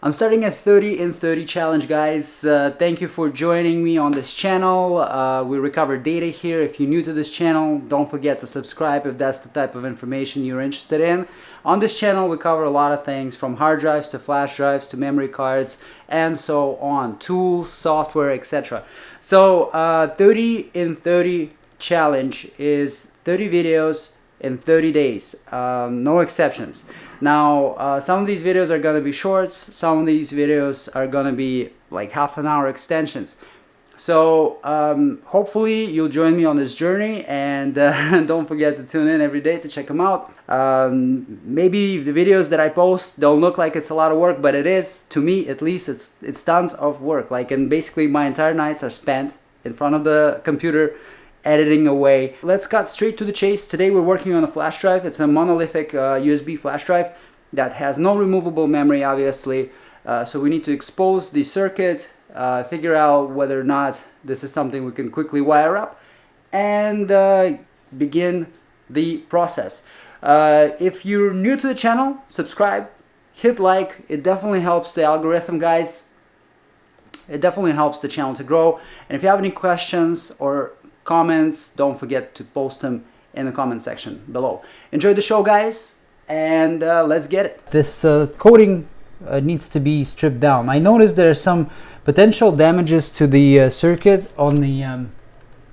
I'm starting a 30 in 30 challenge, guys. Thank you for joining me on this channel. We recover data here. If you're new to this channel, don't forget to subscribe if that's the type of information you're interested in. On this channel, we cover a lot of things from hard drives to flash drives to memory cards and so on. Tools, software, etc. So 30 in 30 challenge is 30 videos in 30 days, no exceptions. Now some of these videos are gonna be shorts, some of these videos are gonna be like half-an-hour extensions. So hopefully you'll join me on this journey, and don't forget to tune in every day to check them out. Maybe the videos that I post don't look like it's a lot of work, but it is. To me at least, it's tons of work. Like, and basically my entire nights are spent in front of the computer editing away. Let's cut straight to the chase. Today we're working on a flash drive. It's a monolithic USB flash drive that has no removable memory, obviously. So we need to expose the circuit, figure out whether or not this is something we can quickly wire up, and begin the process. If you're new to the channel, subscribe, hit like. It definitely helps the algorithm, guys. It definitely helps the channel to grow. And if you have any questions or comments, don't forget to post them in the comment section below. Enjoy the show, guys, and let's get it. This coating needs to be stripped down. I noticed there are some potential damages to the circuit on the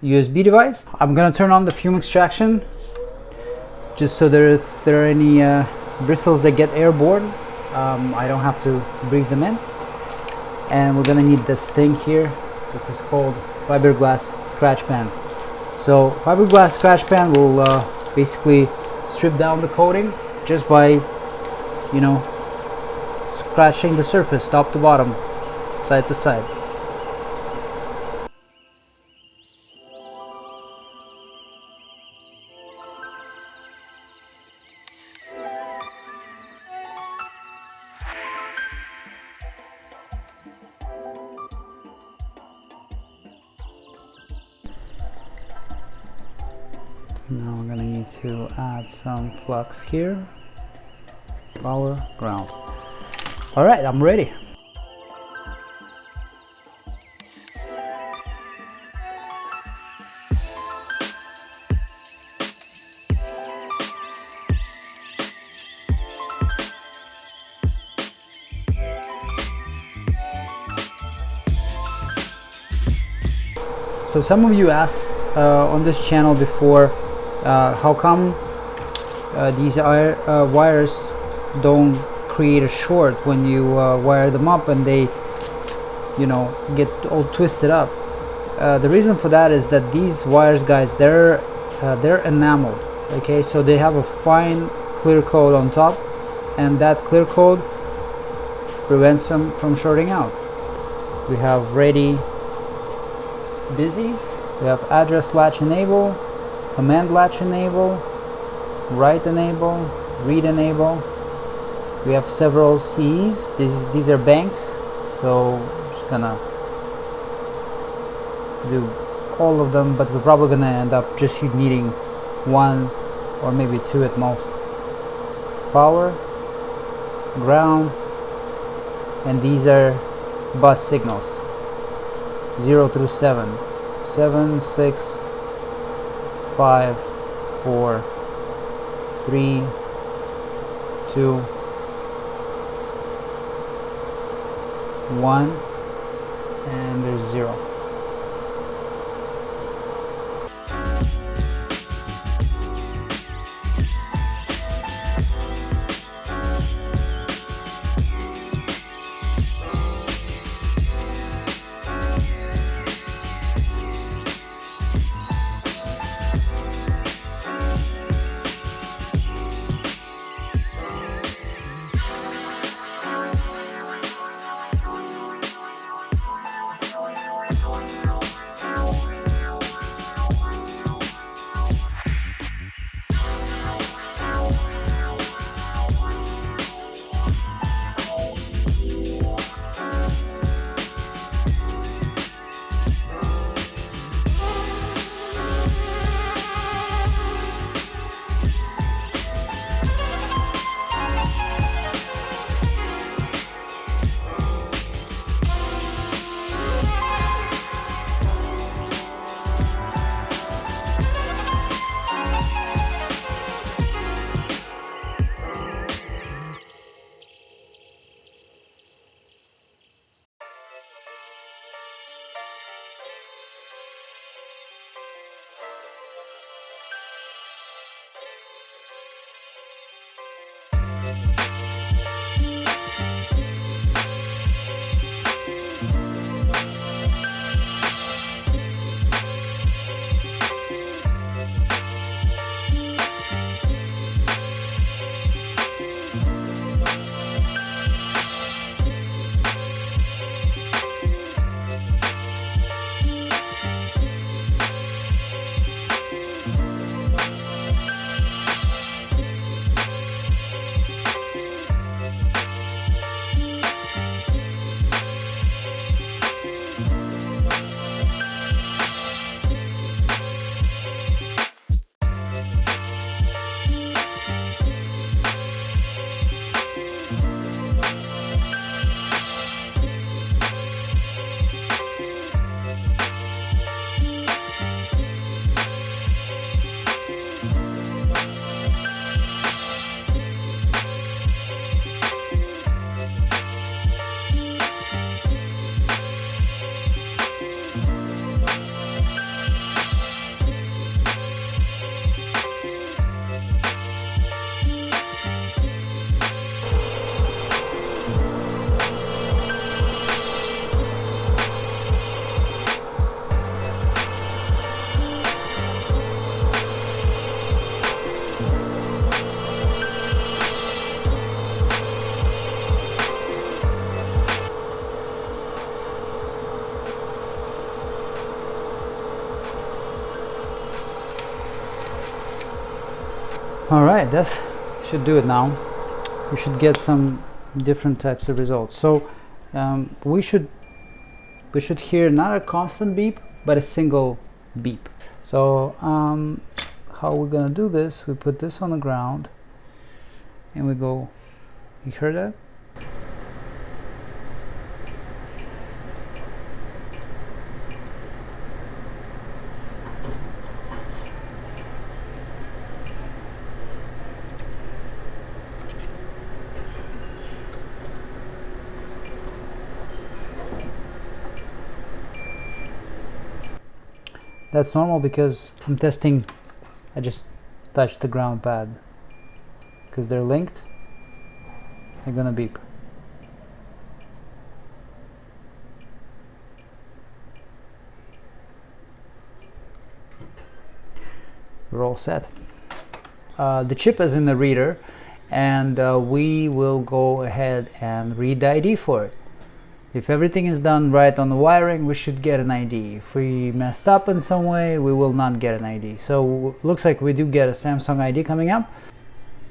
USB device. I'm gonna turn on the fume extraction just so that if there are any bristles that get airborne, I don't have to breathe them in. And we're gonna need this thing here. This is called fiberglass scratch pan. So fiberglass scratch pan will basically strip down the coating just by, you know, scratching the surface top to bottom, side to side. Now we're going to need to add some flux here. Power, ground. Alright, I'm ready. So some of you asked on this channel before, how come these wires don't create a short when you wire them up and they, you know, get all twisted up. The reason for that is that these wires, guys, they're enameled. Okay, so they have a fine clear coat on top, and that clear coat prevents them from shorting out. We have ready, busy. We have address latch enable, command latch enable, write enable, read enable. We have several C's. These are banks, so I'm just gonna do all of them, but we're probably gonna end up just needing one or maybe two at most. Power, ground, and these are bus signals, 0 through 7. 7, 6, 5, 4, 3, 2, 1, and there's 0. All right, that should do it now. We should get some different types of results. So we should hear not a constant beep, but a single beep. So how we're gonna do this, we put this on the ground and we go, you heard that? That's normal because I'm testing, I just touched the ground pad. Because they're linked, they're gonna beep. We're all set. The chip is in the reader, and we will go ahead and read the ID for it. If everything is done right on the wiring, we should get an ID. If we messed up in some way, we will not get an ID. So looks like we do get a Samsung ID coming up.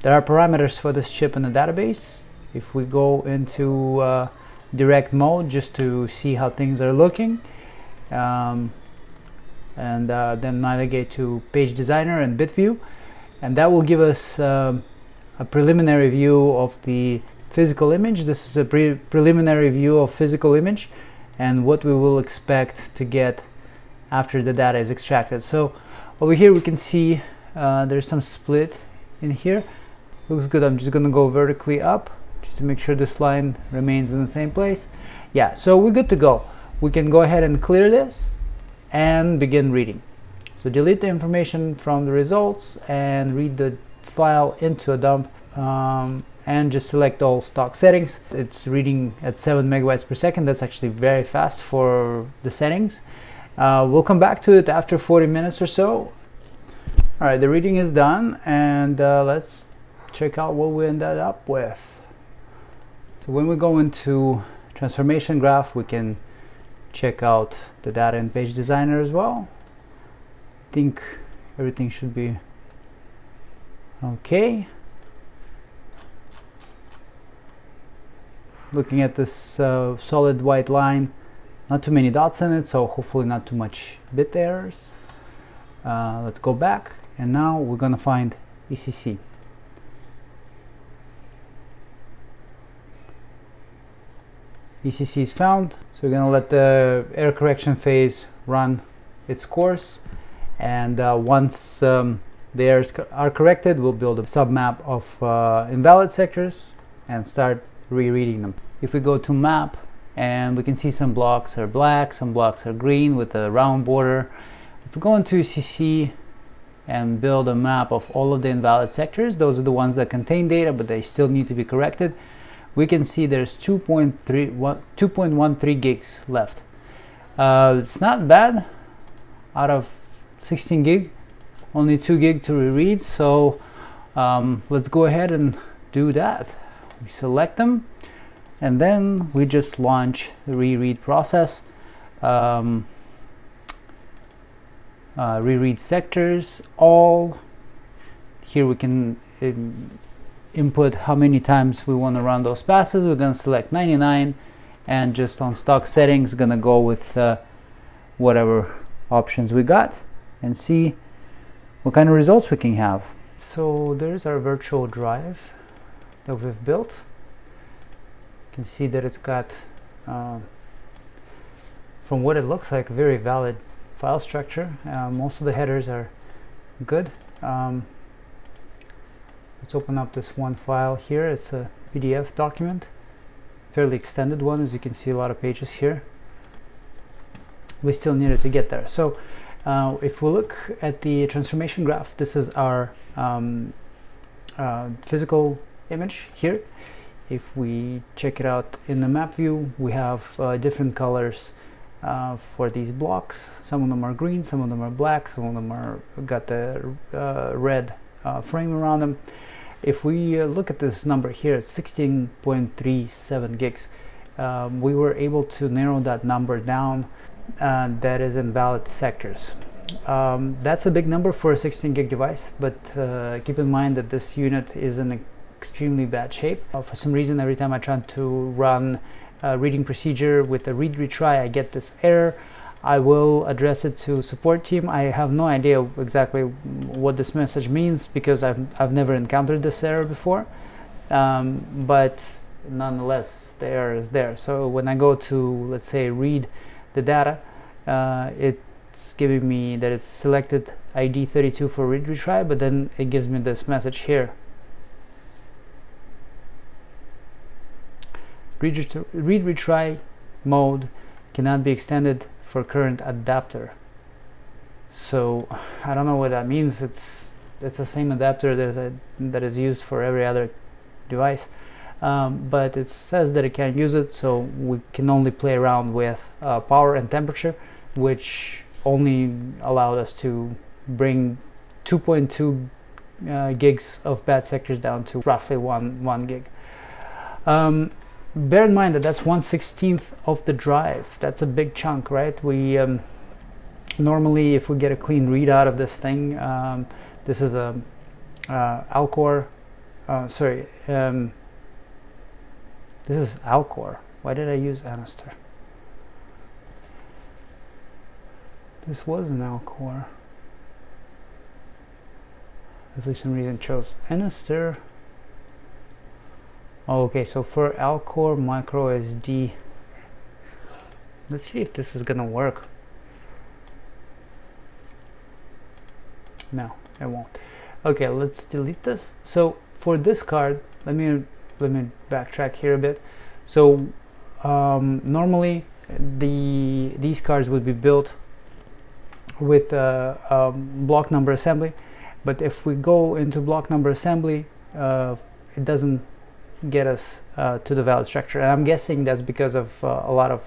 There are parameters for this chip in the database. If we go into direct mode just to see how things are looking, and then navigate to Page Designer and Bit View, and that will give us a preliminary view of the physical image. This is a preliminary view of physical image and what we will expect to get after the data is extracted. So over here we can see there's some split in here. Looks good. I'm just gonna go vertically up just to make sure this line remains in the same place. Yeah, so we're good to go. We can go ahead and clear this and begin reading. So delete the information from the results and read the file into a dump, and just select all stock settings. It's reading at 7 megabytes per second. That's actually very fast for the settings. We'll come back to it after 40 minutes or so. All right, the reading is done, and let's check out what we ended up with. So when we go into transformation graph, we can check out the data in Page Designer as well. I think everything should be okay. Looking at this solid white line, not too many dots in it, so hopefully not too much bit errors. Let's go back, and now we're gonna find ECC. ECC is found, so we're gonna let the error correction phase run its course, and once the errors are corrected, we'll build a submap of invalid sectors and start rereading them. If we go to map, and we can see some blocks are black, some blocks are green with a round border. If we go into ECC and build a map of all of the invalid sectors, those are the ones that contain data but they still need to be corrected, we can see there's 2.13 gigs left. It's not bad. Out of 16 gig, only 2 gig to reread, so let's go ahead and do that. We select them, and then we just launch the reread process. Reread sectors all. Here we can input how many times we want to run those passes. We're going to select 99, and just on stock settings gonna go with whatever options we got and see what kind of results we can have. So there's our virtual drive that we've built. You can see that it's got from what it looks like, a very valid file structure. Most of the headers are good. Let's open up this one file here. It's a PDF document, fairly extended one, as you can see, a lot of pages here. We still needed to get there. So if we look at the transformation graph, this is our physical image here. If we check it out in the map view, we have different colors for these blocks. Some of them are green, some of them are black, some of them are got the red frame around them. If we look at this number here, it's 16.37 gigs. We were able to narrow that number down. That is invalid sectors. That's a big number for a 16 gig device, but keep in mind that this unit is in extremely bad shape. For some reason, every time I try to run a reading procedure with a read retry, I get this error. I will address it to support team. I have no idea exactly what this message means because I've never encountered this error before, but nonetheless the error is there. So when I go to, let's say, read the data, it's giving me that it's selected ID 32 for read retry, but then it gives me this message here: read retry mode cannot be extended for current adapter. So I don't know what that means. It's the same adapter that is used for every other device, but it says that it can't use it, so we can only play around with power and temperature, which only allowed us to bring 2.2 gigs of bad sectors down to roughly 1 gig. Bear in mind that that's 1/16 of the drive. That's a big chunk, right? We normally, if we get a clean read out of this thing, this is a Alcor. This is Alcor. Why did I use Anister? This was an Alcor. For some reason chose Anister. Oh, okay, so for Alcor micro SD, let's see if this is gonna work. No, it won't. Okay, let's delete this. So for this card, let me backtrack here a bit. So normally these cards would be built with block number assembly, but if we go into block number assembly, it doesn't get us to the valid structure, and I'm guessing that's because of a lot of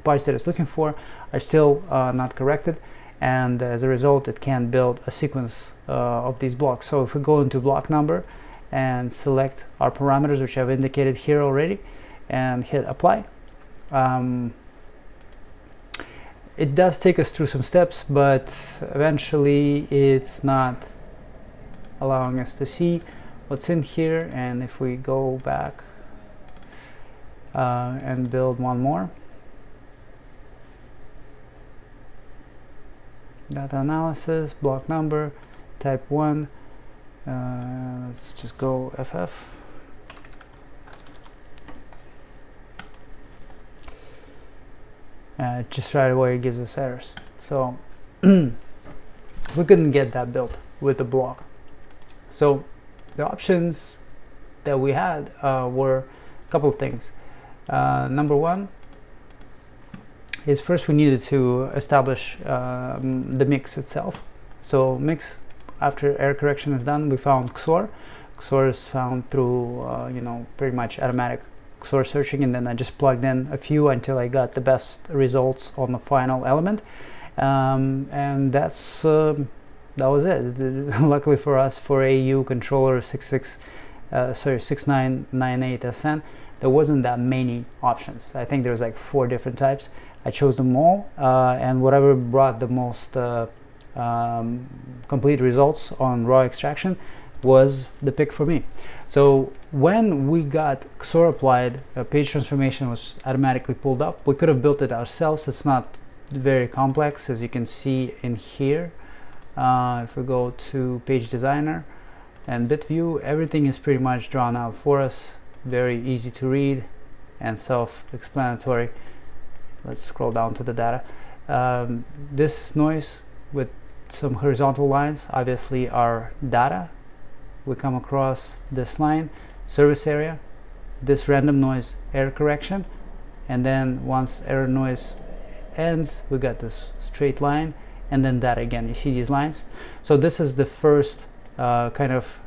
parts that it's looking for are still not corrected, and as a result it can't build a sequence of these blocks. So if we go into block number and select our parameters, which I've indicated here already, and hit apply, it does take us through some steps, but eventually it's not allowing us to see what's in here. And if we go back and build one more, data analysis, block number, type 1, let's just go FF. Just right away it gives us errors. So we couldn't get that built with the block. So the options that we had were a couple of things. Number one is, first we needed to establish the mix itself. So mix, after error correction is done, we found XOR. XOR is found through pretty much automatic XOR searching, and then I just plugged in a few until I got the best results on the final element, and that was it. Luckily for us, for AU controller 6998SN, there wasn't that many options. I think there was like 4 different types. I chose them all, and whatever brought the most complete results on raw extraction was the pick for me. So when we got XOR applied, page transformation was automatically pulled up. We could have built it ourselves. It's not very complex, as you can see in here. If we go to page designer and bit view, everything is pretty much drawn out for us. Very easy to read and self-explanatory. Let's scroll down to the data. This noise with some horizontal lines obviously are data. We come across this line, service area, this random noise, error correction, and then once error noise ends, we got this straight line, and then data again. You see these lines? So this is the first kind of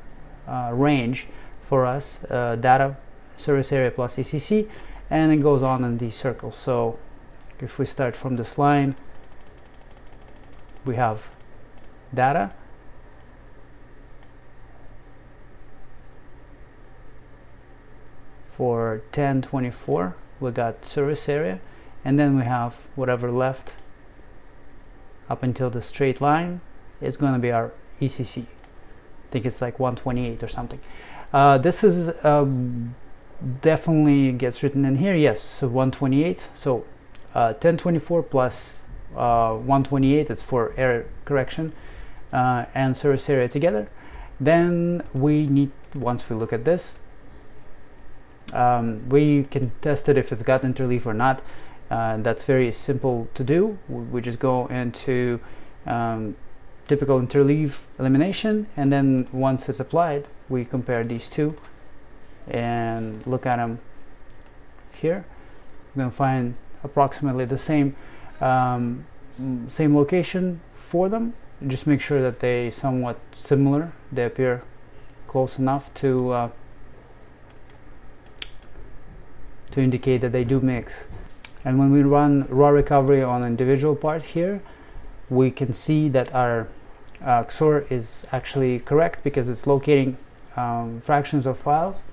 range for us, data, service area plus ECC, and it goes on in these circles. So if we start from this line, we have data, for 1024 we got service area, and then we have whatever left up until the straight line is going to be our ECC. I think it's like 128 or something. This is definitely gets written in here. Yes, so 128. So 1024 plus 128 is for error correction and service area together. Then we need, once we look at this, we can test it if it's got interleave or not. That's very simple to do. We just go into typical interleave elimination, and then once it's applied, we compare these two and look at them here. We're going to find approximately the same location for them. Just make sure that they somewhat similar, they appear close enough to indicate that they do mix. And when we run raw recovery on individual part here, we can see that our XOR is actually correct because it's locating fractions of files.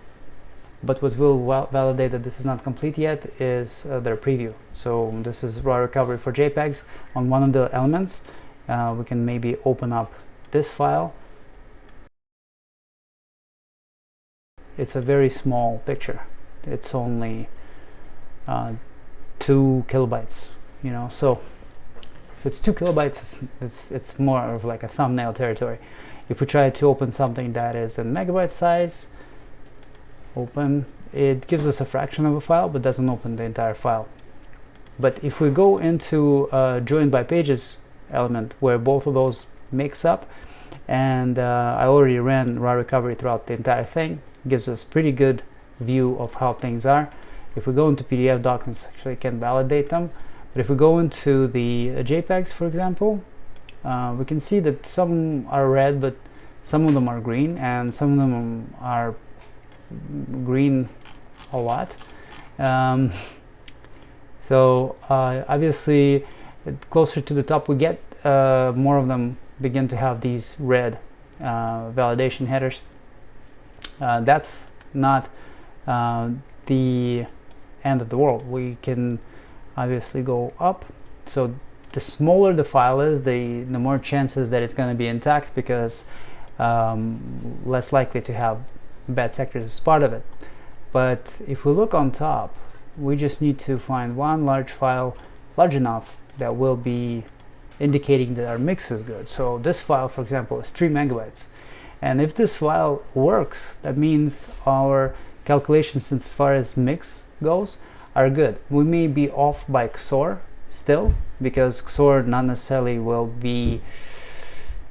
But what will validate that this is not complete yet is their preview. So this is raw recovery for JPEGs. On one of the elements, we can maybe open up this file. It's a very small picture. It's only 2 kilobytes, you know. So if it's 2 kilobytes, it's more of like a thumbnail territory. If we try to open something that is in megabyte size, open, it gives us a fraction of a file but doesn't open the entire file. But if we go into join by pages element where both of those mix up, and I already ran raw recovery throughout the entire thing, gives us pretty good view of how things are. If we go into PDF documents, actually can validate them. But if we go into the JPEGs, for example, we can see that some are red, but some of them are green, and some of them are green a lot. So obviously, closer to the top we get, more of them begin to have these red validation headers. That's not the end of the world. We can obviously go up. So the smaller the file is, the more chances that it's going to be intact, because less likely to have bad sectors as part of it. But if we look on top, we just need to find one large file large enough that will be indicating that our mix is good. So this file, for example, is 3 megabytes. And if this file works, that means our calculations as far as mix goes are good. We may be off by XOR still, because XOR not necessarily will be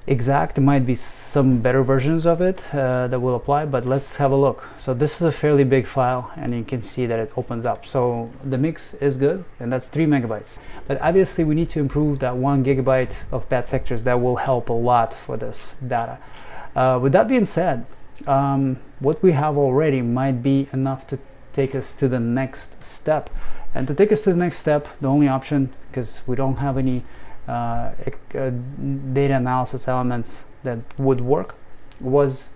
exact. There might be some better versions of it that will apply, but let's have a look. So this is a fairly big file, and you can see that it opens up. So the mix is good, and that's 3 megabytes. But obviously we need to improve that 1 gigabyte of bad sectors. That will help a lot for this data. With that being said, what we have already might be enough to take us to the next step. And to take us to the next step, the only option, because we don't have any data analysis elements that would work, was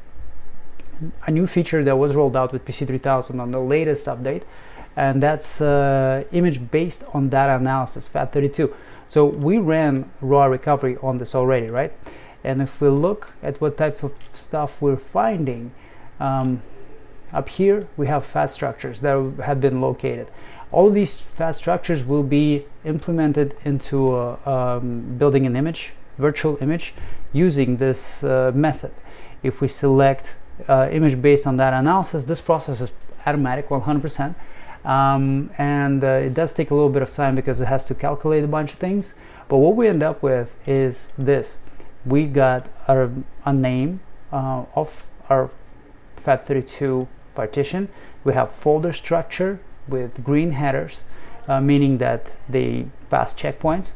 a new feature that was rolled out with PC3000 on the latest update, and that's image based on data analysis, FAT32. So we ran raw recovery on this already, right? And if we look at what type of stuff we're finding, up here we have fat structures that have been located. All of these fat structures will be implemented into building an image, virtual image, using this method. If we select image based on data analysis, this process is automatic 100%, and it does take a little bit of time because it has to calculate a bunch of things. But what we end up with is this. We got a name of our FAT32 partition. We have folder structure with green headers, meaning that they pass checkpoints,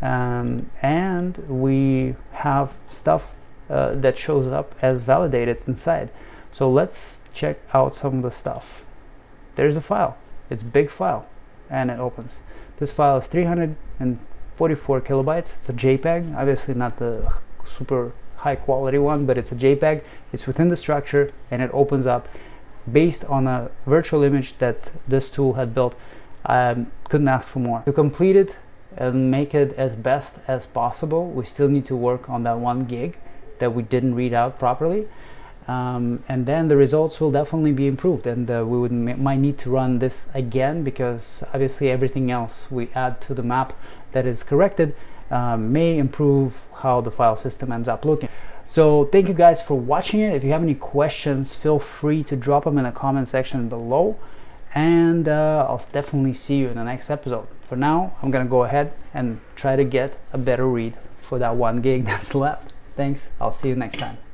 and we have stuff that shows up as validated inside. So let's check out some of the stuff. There's a file. It's a big file, and it opens. This file is 344 kilobytes. It's a JPEG, obviously not the super high quality one, but it's a JPEG. It's within the structure, and it opens up based on a virtual image that this tool had built. Couldn't ask for more. To complete it, and make it as best as possible. We still need to work on that 1 gig that we didn't read out properly, and then the results will definitely be improved, and we might need to run this again, because obviously everything else we add to the map that is corrected may improve how the file system ends up looking. So thank you guys for watching it. If you have any questions, feel free to drop them in the comment section below, and I'll definitely see you in the next episode. For now, I'm gonna go ahead and try to get a better read for that 1 gig that's left. Thanks, I'll see you next time.